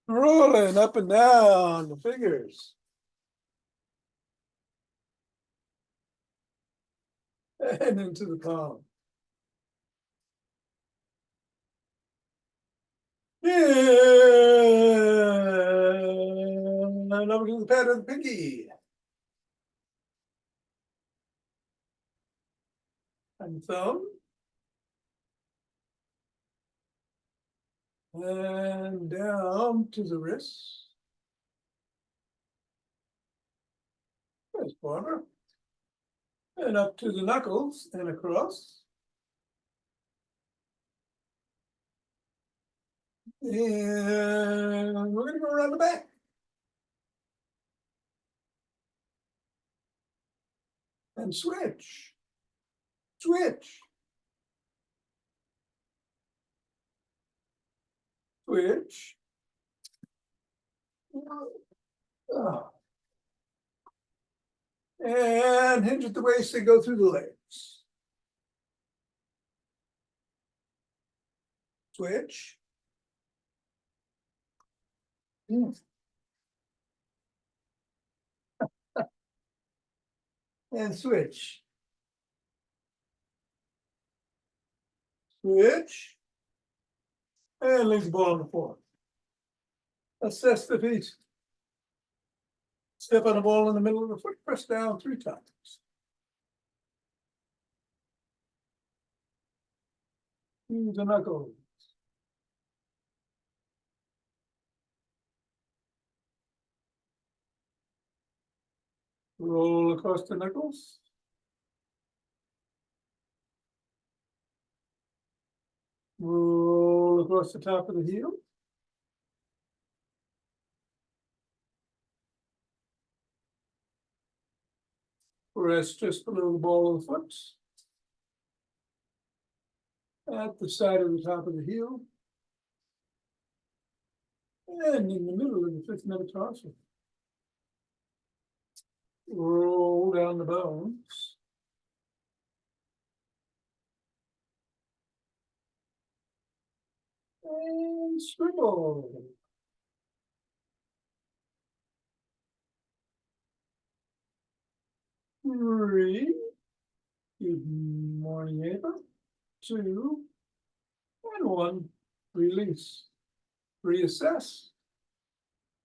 Rolling up and down the fingers. And into the palm. And over to the pad of the pinky. And thumb. And down to the wrist. There's Barbara. And up to the knuckles and across. And we're going to go around the back. And switch. Switch. Switch. Oh. And hinge at the waist and go through the legs. Switch. And switch. Switch. And leave the ball on the floor. Assess the feet. Step on the ball in the middle of the foot, press down 3 times. Use the knuckles. Roll across the knuckles. Roll across the top of the heel. Press just below the ball of the foot. At the side of the top of the heel. And in the middle of the 5th metatarsal. Roll down the bones. And scribble. Three. Good morning, Ava. 2. And 1. Release. Reassess.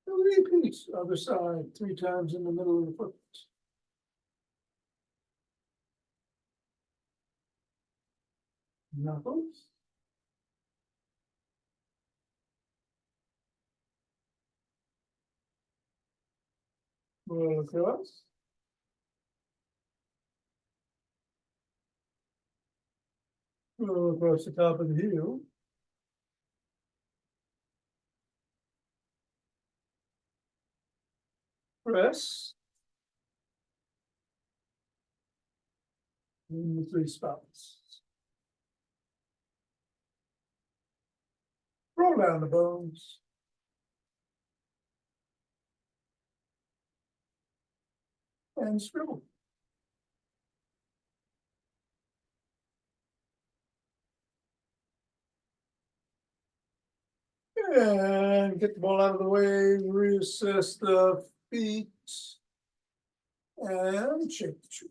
Repeat. Other side 3 times in the middle of the foot. Knuckles. Roll across. Roll across the top of the heel. Press. In the 3 spots. Roll down the bones. And scribble. And get the ball out of the way, reassess the feet. And shake the tree.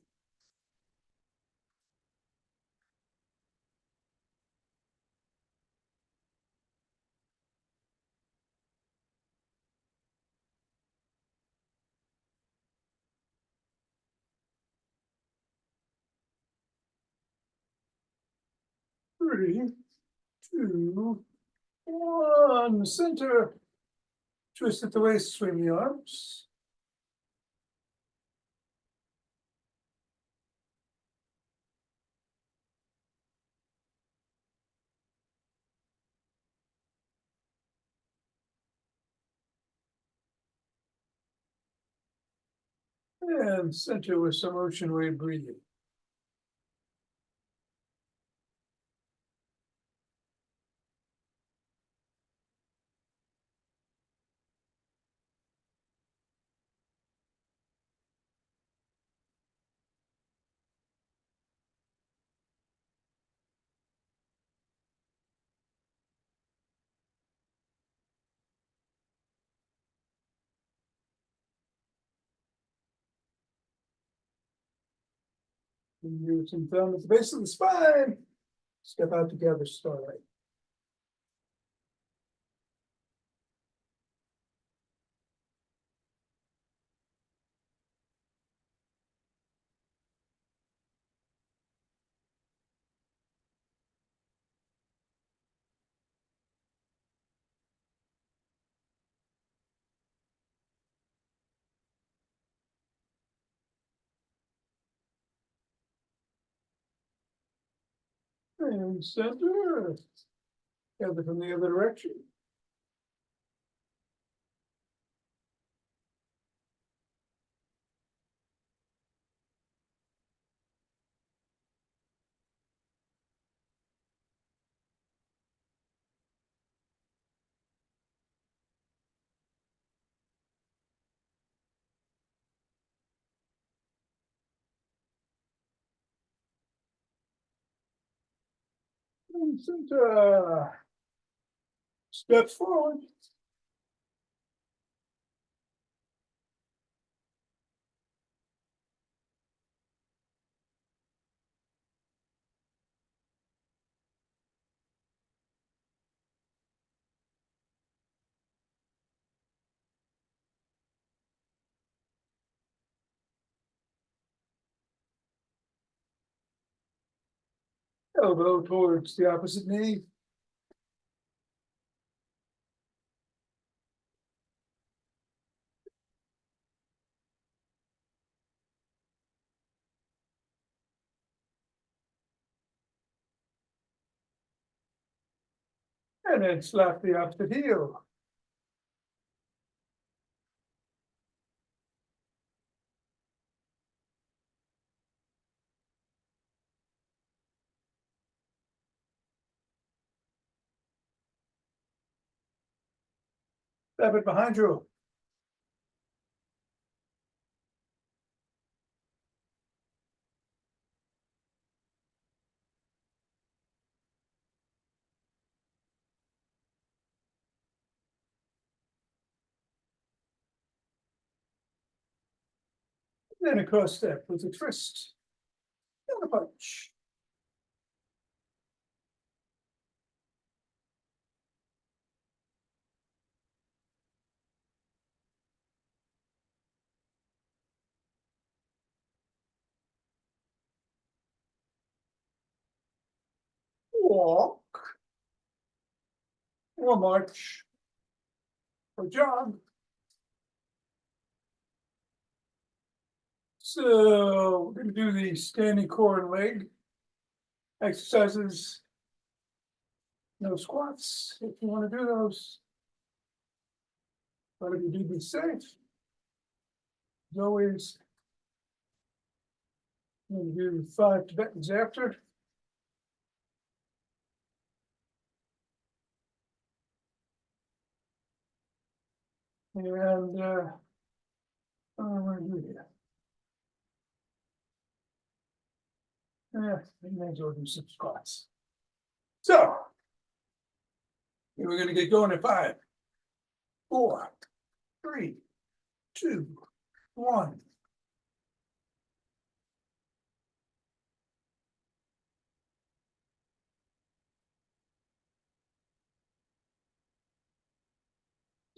Three, 2, 1. Center. Twist at the waist, swing the arms. And center with some ocean wave breathing. Use some thumb at the base of the spine. Step out together, starlight. And center. Gather from the other direction. And center. Step forward. Elbow towards the opposite knee. And then slap the opposite heel. Slap it behind you. Then a cross step with a twist. And a punch. Walk. Or march. Or jog. So we're gonna do the standing core and leg exercises. No squats if you want to do those. But if you do, be safe. As always, I'm gonna do 5 Tibetans after. And I'm gonna do here. We may as well do some squats. So we're gonna get going at 5, 4, 3, 2, 1.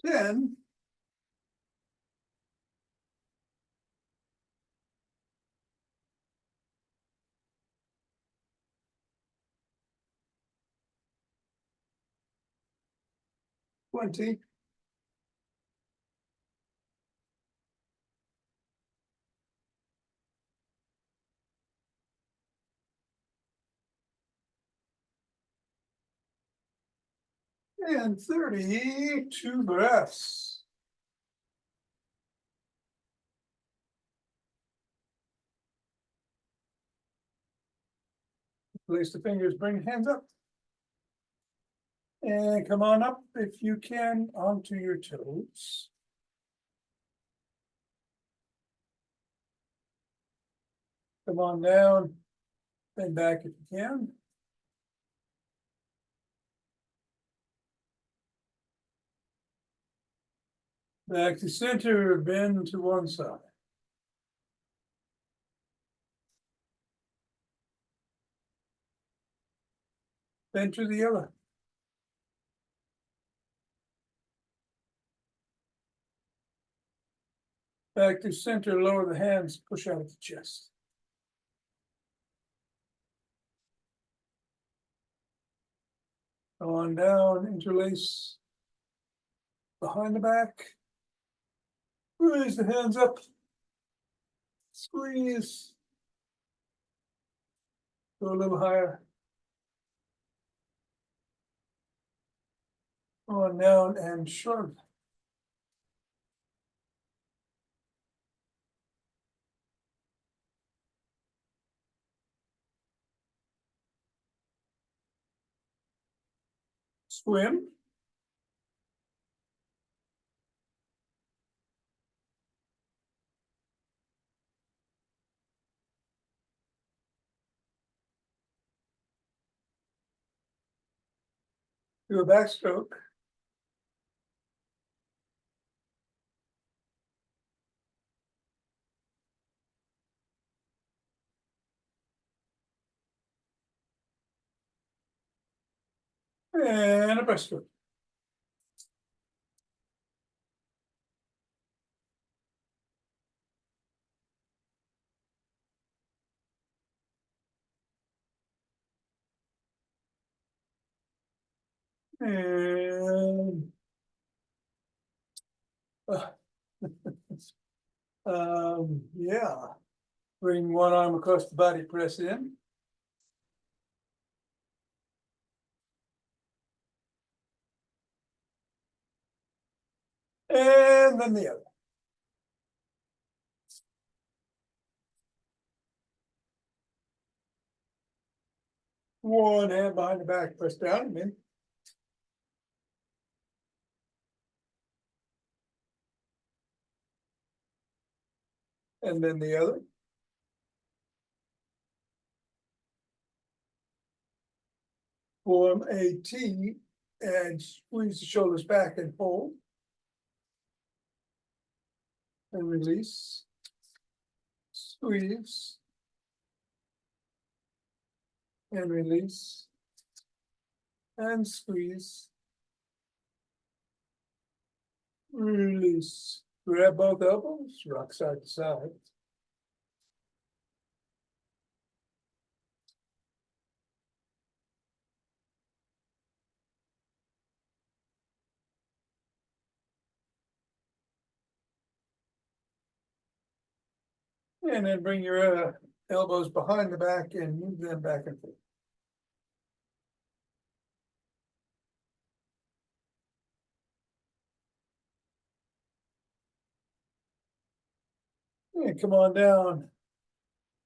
Then 20. And 30, 2 breaths. Place the fingers, bring the hands up. And come on up if you can onto your toes. Come on down, bend back if you can. Back to center, bend to one side. then to the other. Back to center, lower the hands, push out the chest. On down, interlace behind the back. Raise the hands up. Squeeze. Go a little higher. On down and shrug. Swim. Do a backstroke. And a breaststroke. And yeah. Bring one arm across the body, press in. And then the other. One hand behind the back, press down and in. And then the other. Form a T and squeeze the shoulders back and hold. And release. Squeeze. And release. And squeeze. Release. Grab both elbows, rock side to side. And then bring your elbows behind the back and move them back and forth. And come on down.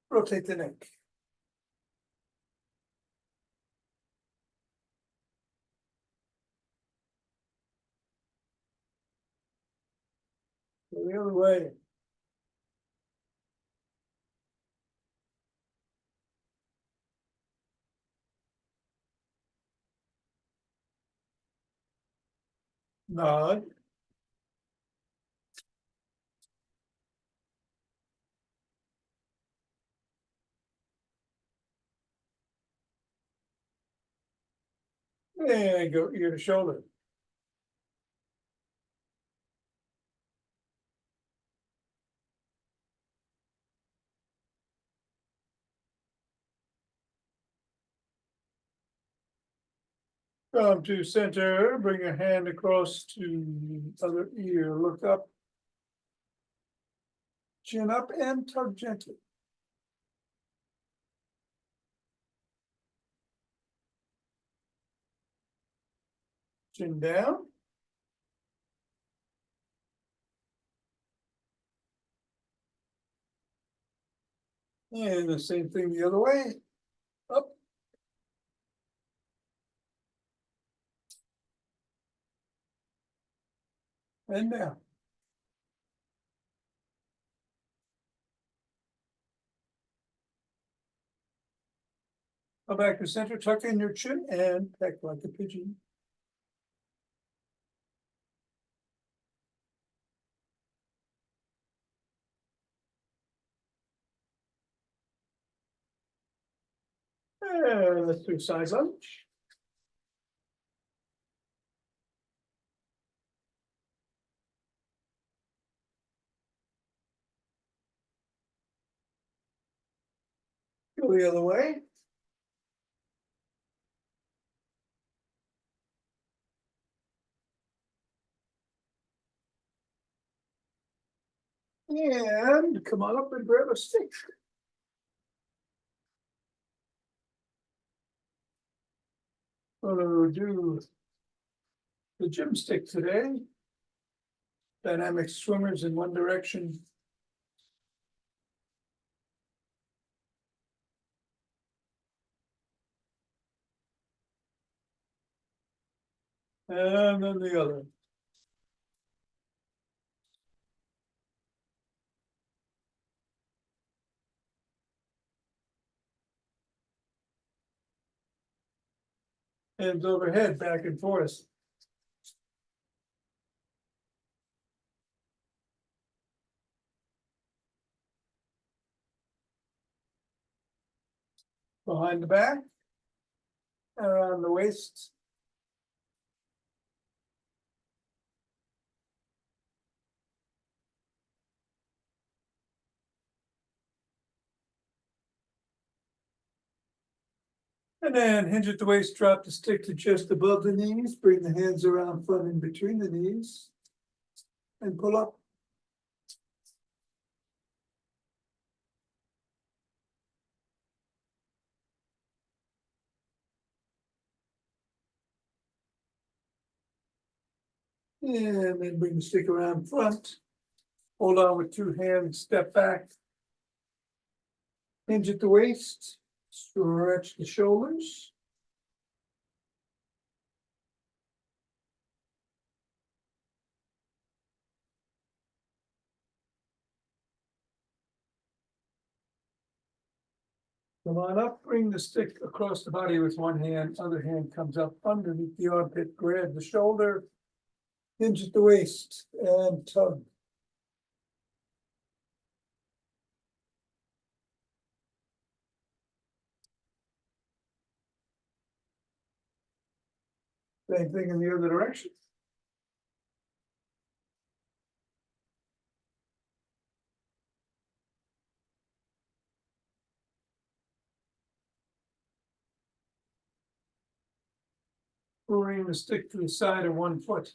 Rotate the neck. Go the other way. Nod. And go ear to shoulder. Come to center, bring your hand across to other ear, look up. Chin up and tug gently. Chin down. And the same thing the other way. Up. And down. Go back to center, tuck in your chin and peck like a pigeon. And let's do side lunge. Go the other way. And come on up and grab a stick. Gonna do the gym stick today. Dynamic swimmers in one direction. And then the other. Hands overhead, back and forth. Behind the back. Around the waist. And then hinge at the waist, drop the stick to just above the knees, bring the hands around front in between the knees. And pull up. And then bring the stick around front. Hold on with two hands, step back. Hinge at the waist, stretch the shoulders. Come on up, bring the stick across the body with one hand, other hand comes up underneath the armpit, grab the shoulder. Hinge at the waist and tug. Same thing in the other direction. Bring the stick to the side of one foot.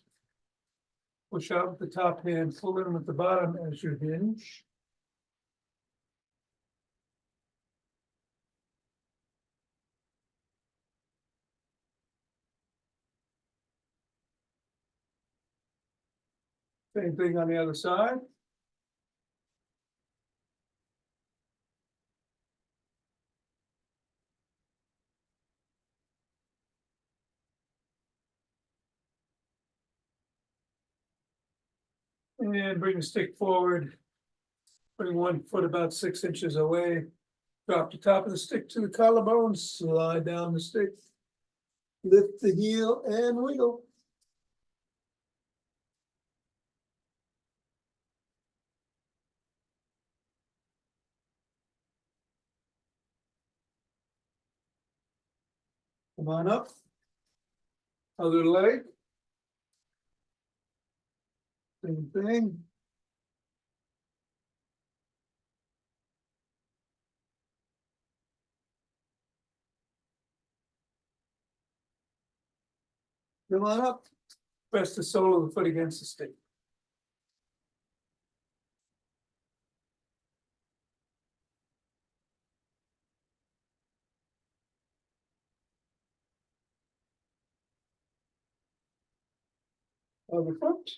Push out with the top hand, pull in with the bottom as you hinge. Same thing on the other side. And bring the stick forward. Bring one foot about 6 inches away. Drop the top of the stick to the collarbone, slide down the stick. Lift the heel and wiggle. Come on up. Other leg. Same thing. Come on up. Press the sole of the foot against the stick. Other foot.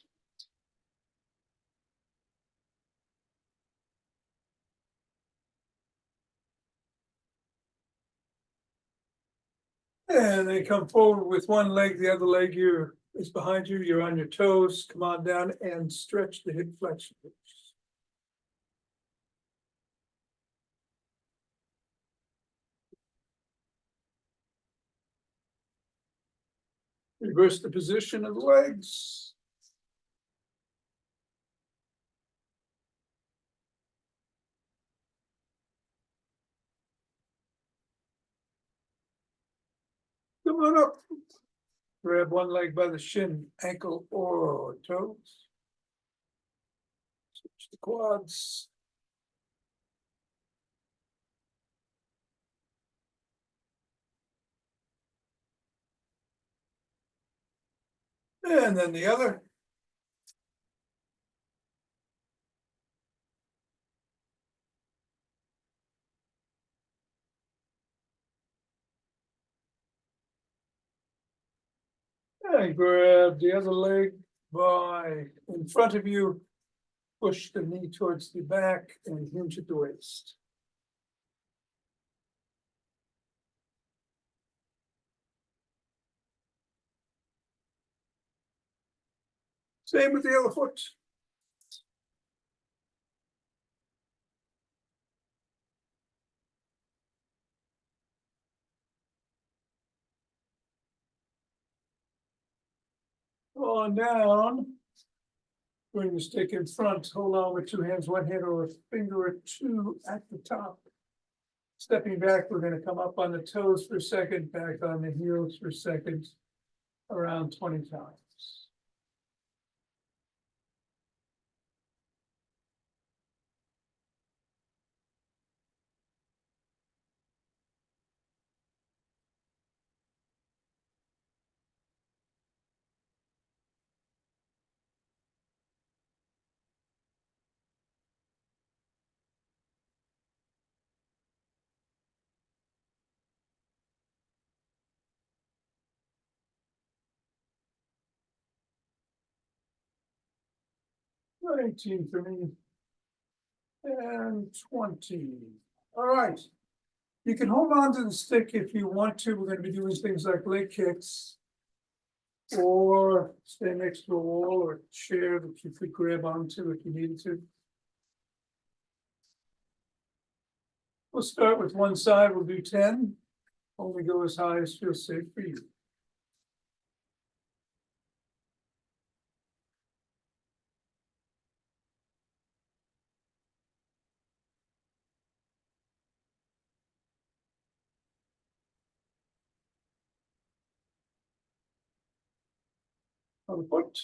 And then come forward with one leg, the other leg is behind you, you're on your toes, come on down and stretch the hip flexion. Reverse the position of the legs. Come on up. Grab one leg by the shin, ankle, or toes. Switch the quads. And then the other. And grab the other leg by in front of you. Push the knee towards the back and hinge at the waist. Same with the other foot. On down. Bring the stick in front, hold on with two hands, one hand or a finger or two at the top. Stepping back, we're gonna come up on the toes for a second, back on the heels for a second, around 20 times. About 18 for me. And 20. All right. You can hold on to the stick if you want to. We're gonna be doing things like leg kicks. Or stay next to a wall or a chair that you could grab onto if you needed to. We'll start with one side, we'll do 10. Only go as high as feels safe for you. Other foot.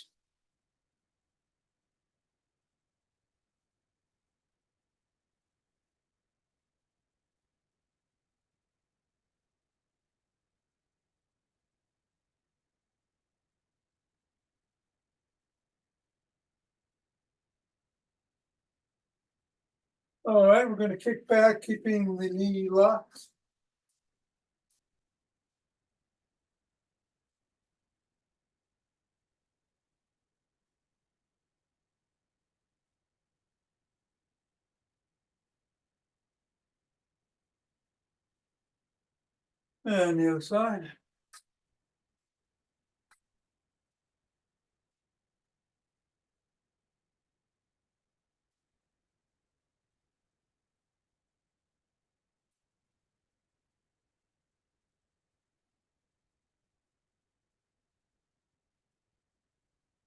All right, we're gonna kick back, keeping the knee locked. And the other side.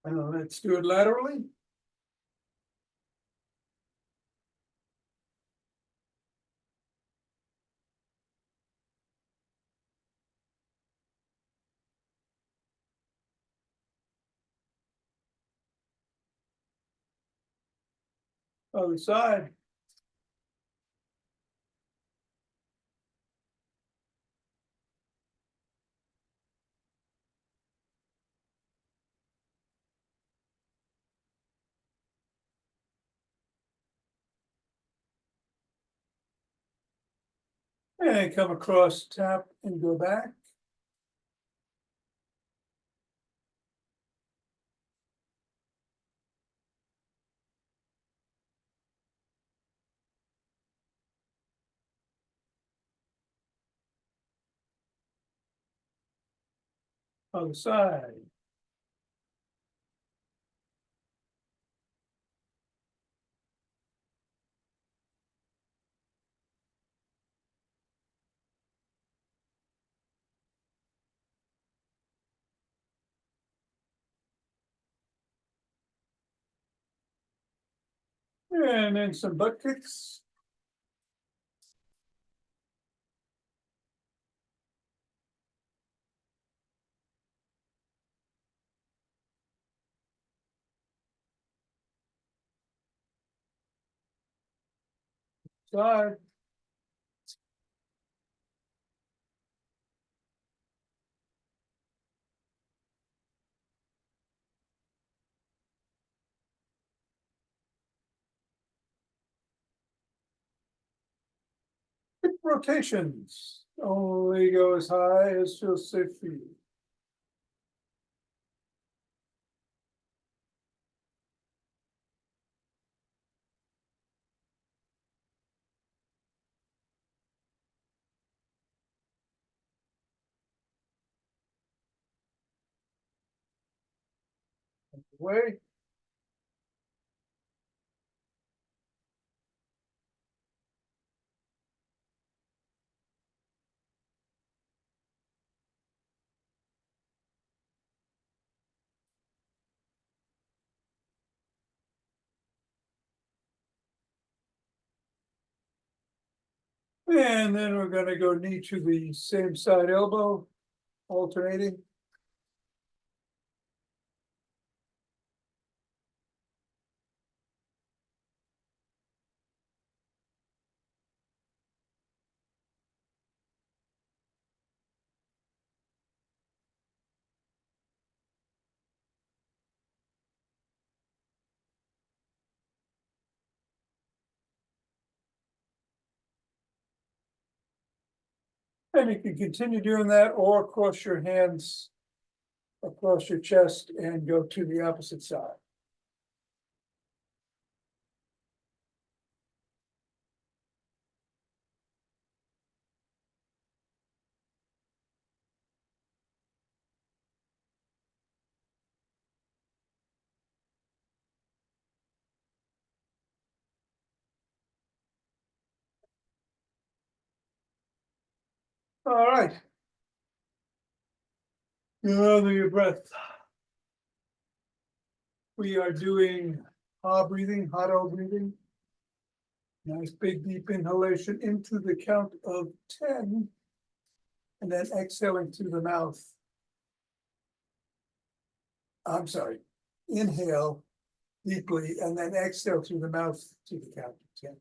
And let's do it laterally. Other side. And come across, tap, and go back. Other side. And then some butt kicks. Side. rotations, only go as high as feels safe for you. Way. And then we're gonna go knee to the same side elbow, alternating. And you can continue doing that or cross your hands across your chest and go to the opposite side. All right. Under your breath. We are doing breathing, hot air breathing. Nice big deep inhalation into the count of 10. And then exhaling through the mouth. I'm sorry, inhale deeply and then exhale through the mouth to the count of 10.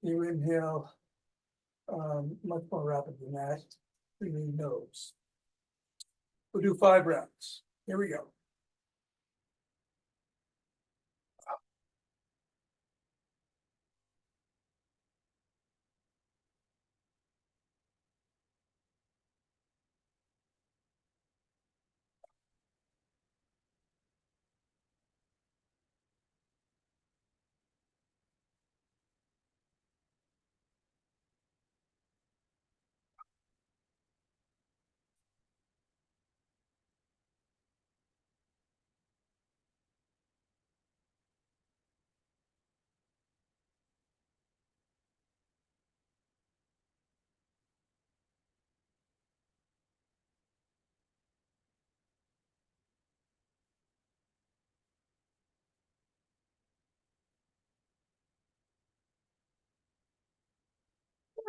You inhale much more rapid than that through the nose. We'll do 5 rounds. Here we go.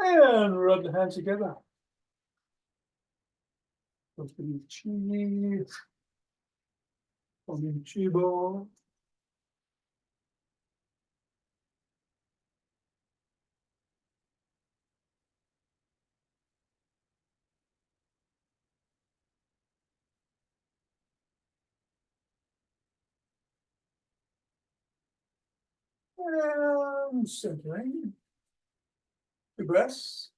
And rub the hands together. Close to the chi. Forming chi ball. And centering. 2 breaths.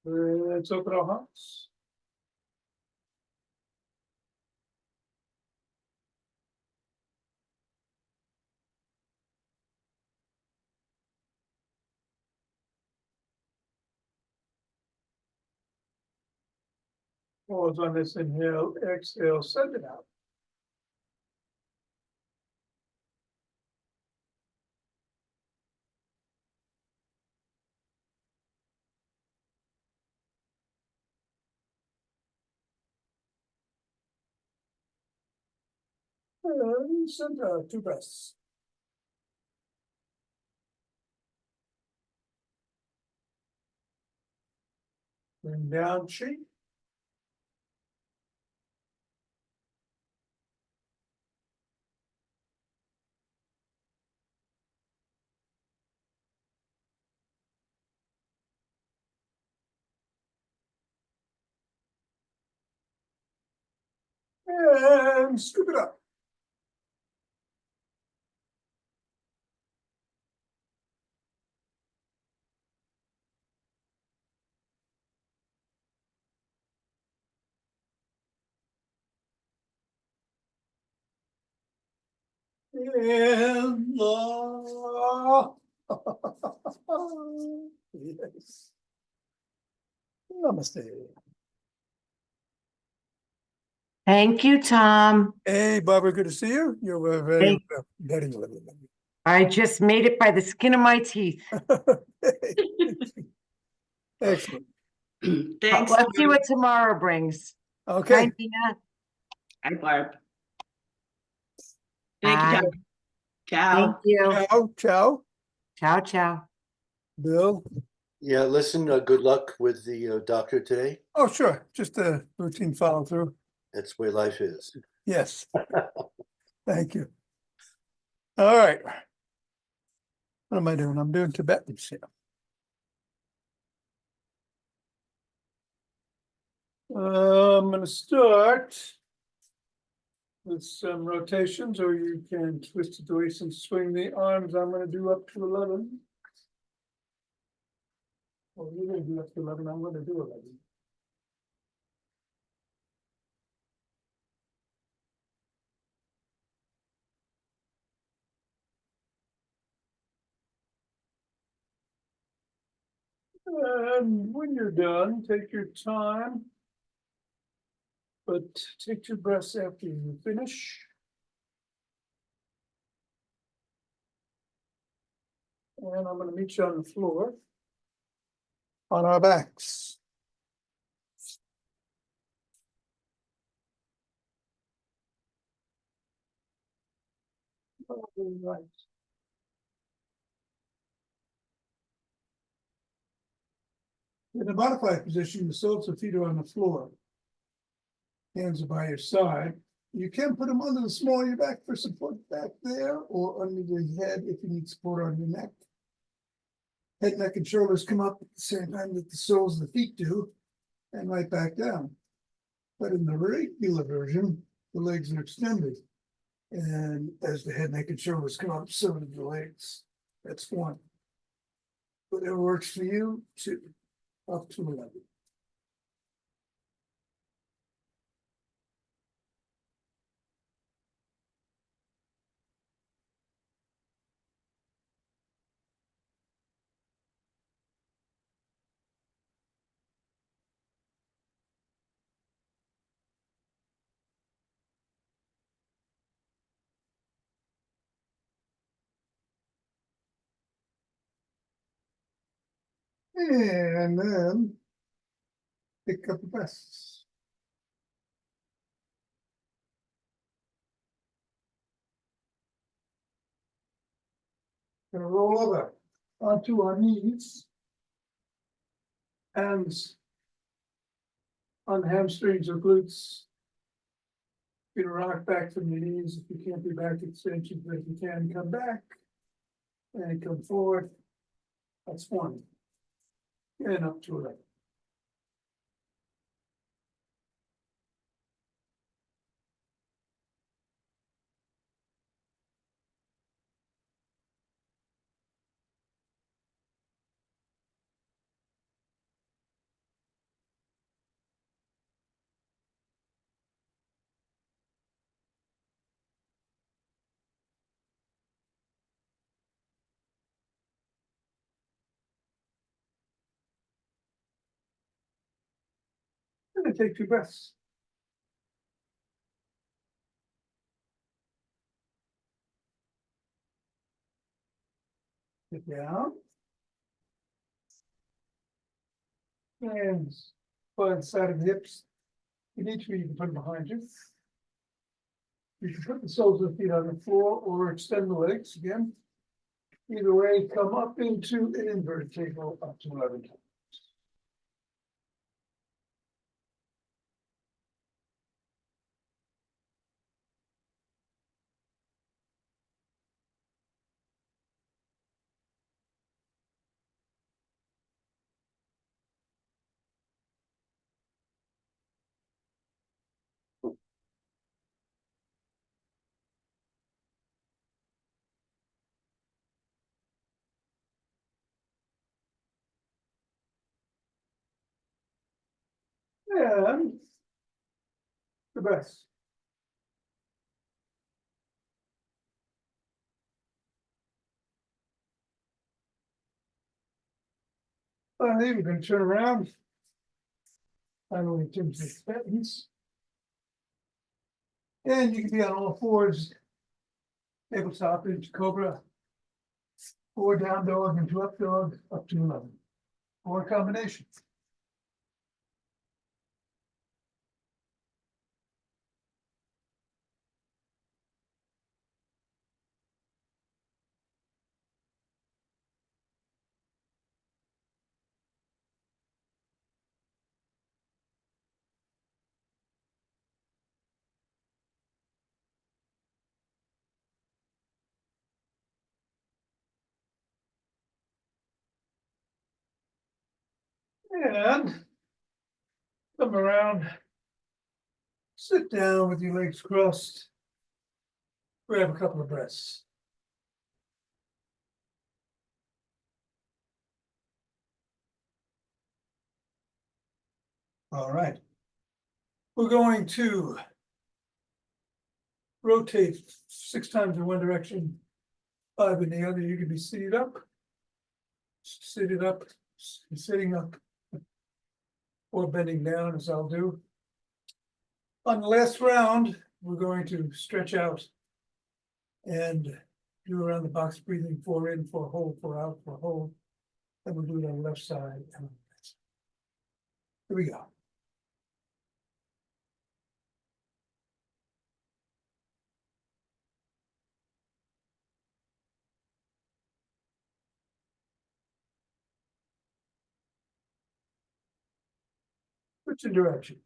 Let's open our hearts. Pause on this inhale, exhale, send it out. And send out 2 breaths. Bring down chi. And scoop it up. And law. Yes. Namaste. Thank you, Tom. Hey, Barbara, good to see you. You're very, Hey. very lovely. I just made it by the skin of my teeth. Excellent. Thanks. Let's see what tomorrow brings. Okay. Hi, Nina. Hi, Barb. Thank you, Hi. Tom. Ciao. Thank you. Ciao, ciao. Ciao, ciao. Bill. Yeah, listen, good luck with the doctor today. Oh, sure. Just a routine follow through. That's the way life is. Yes. Thank you. All right. What am I doing? I'm doing Tibetans here. I'm gonna start with some rotations, or you can twist it away and swing the arms. I'm gonna do up to 11. Well, you're gonna do up to 11. I'm gonna do 11. And when you're done, take your time. But take 2 breaths after you finish. And I'm gonna meet you on the floor. On our backs. All right. In the butterfly position, the soles of feet are on the floor. Hands are by your side. You can put them under the small of your back for support back there, or under your head if you need support on your neck. Head, neck, and shoulders come up at the same time that the soles of the feet do, and right back down. But in the regular version, the legs are extended. And as the head, neck, and shoulders come up, so do the legs. That's 1. Whatever works for you, 2. Up to 11. And then pick up the breasts. Gonna roll over onto our knees. Hands on hamstrings or glutes. You're gonna rock back from your knees. If you can't be back extension, but if you can, come back. And come forward. That's 1. And up to 11. I'm gonna take 2 breaths. Sit down. Hands by the side of the hips. You need to, you can put them behind you. You can put the soles of the feet on the floor or extend the legs again. Either way, come up into an inverted table up to 11 times. And the best. Finally, we're gonna turn around. Finally, in terms of sentence. And you can be on all fours. Tabletop into cobra. 4 down dog and 2 up dog, up to 11. 4 combinations. And come around. Sit down with your legs crossed. Grab a couple of breaths. All right. We're going to rotate 6 times in one direction, 5 in the other. You can be seated up, sitting up, sitting up, or bending down, as I'll do. On the last round, we're going to stretch out and do around the box breathing, 4 in, 4 hold, 4 out, 4 hold. And we'll do it on the left side and on the right side. Here we go. Switching directions.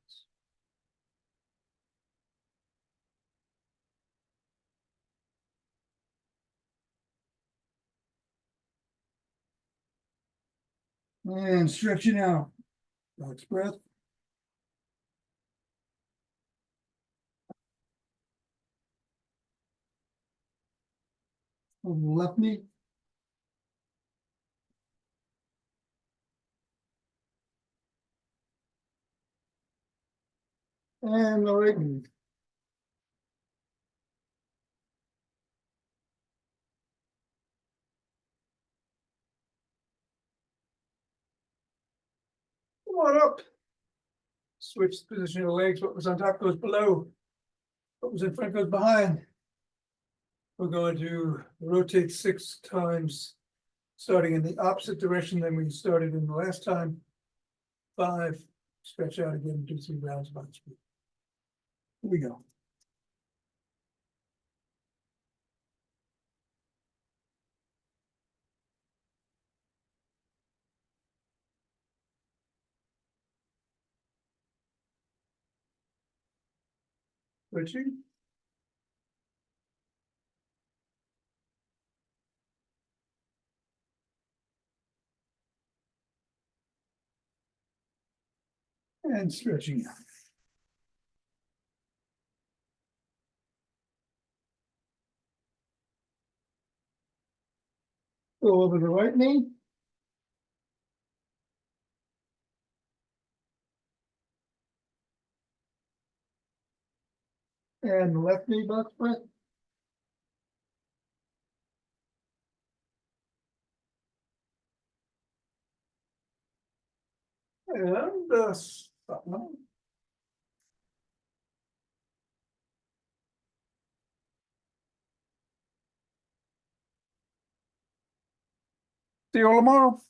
And stretching out. Next breath. On the left knee. And the right knee. Come on up. Switch the position of the legs. What was on top goes below. What was in front goes behind. We're going to rotate 6 times, starting in the opposite direction than we started in the last time. 5, stretch out again, do 3 rounds about speed. Here we go. Switching. And stretching out. Go over the right knee. And the left knee box press. And stop now. See you all tomorrow.